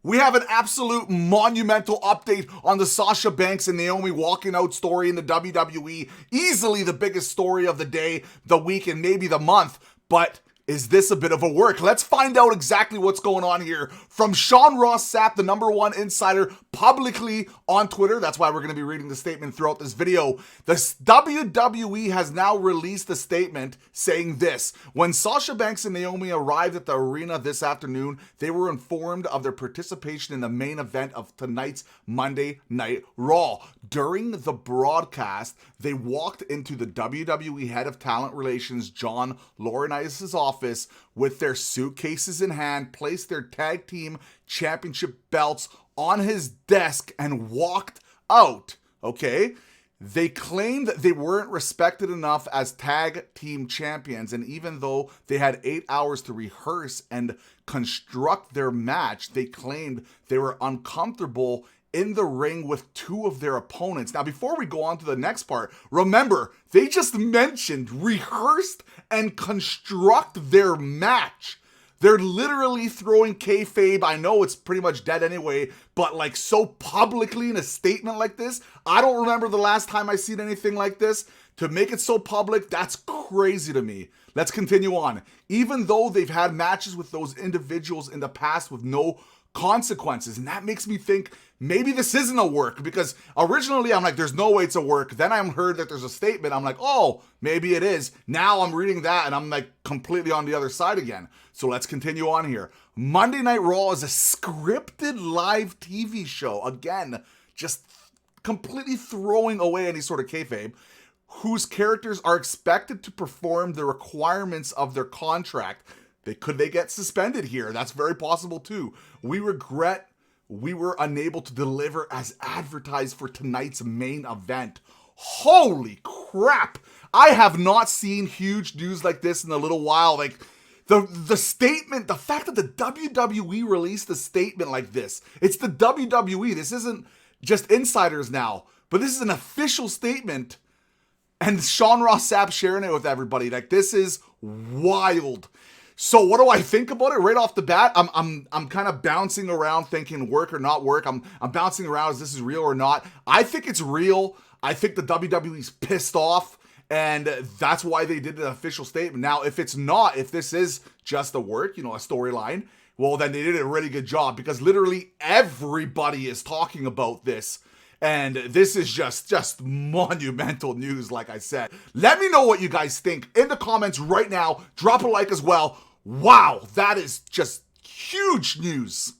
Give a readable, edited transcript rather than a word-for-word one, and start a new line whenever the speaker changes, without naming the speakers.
We have an absolute monumental update on the Sasha Banks and Naomi walking out story in the WWE. Easily the biggest story of the day, the week, and maybe the month. But is this a bit of a work? Let's find out exactly what's going on here from Sean Ross Sapp, the #1 insider, publicly on Twitter. That's why we're going to be reading the statement throughout this video. The WWE has now released a statement saying this: when Sasha Banks and Naomi arrived at the arena this afternoon, they were informed of their participation in the main event of tonight's Monday Night Raw. During the broadcast, they walked into the WWE head of talent relations, John Laurinaitis' office, with their suitcases in hand, placed their tag team championship belts on his desk, and walked out. Okay? They claimed that they weren't respected enough as tag team champions, and even though they had 8 hours to rehearse and construct their match, they claimed they were uncomfortable in the ring with two of their opponents. Now, before we go on to the next part, remember, they just mentioned rehearsed and construct their match. They're literally throwing kayfabe. I know it's pretty much dead anyway, but like so publicly in a statement like this, I don't remember the last time I seen anything like this. To make it so public, that's crazy to me. Let's continue on. Even though they've had matches with those individuals in the past with no consequences, and that makes me think maybe this isn't a work, because originally I'm like, there's no way it's a work. Then I heard that there's a statement. I'm like, oh, maybe it is. Now I'm reading that and I'm like completely on the other side again. So let's continue on here. Monday Night Raw is a scripted live TV show. Again, just completely throwing away any sort of kayfabe, whose characters are expected to perform the requirements of their contract. Could they get suspended here? That's very possible too. We regret we were unable to deliver as advertised for tonight's main event. Holy crap! I have not seen huge news like this in a little while. Like the statement, the fact that the WWE released a statement like this. It's the WWE. This isn't just insiders now, but this is an official statement. And Sean Ross Sapp sharing it with everybody. Like, this is wild. So what do I think about it right off the bat? I'm kind of bouncing around thinking work or not work. I'm bouncing around, is this is real or not? I think it's real. I think the WWE's pissed off, and that's why they did an official statement. Now, if it's not, if this is just a work, a storyline, well, then they did a really good job, because literally everybody is talking about this. And this is just monumental news, like I said. Let me know what you guys think in the comments right now. Drop a like as well. Wow, that is just huge news.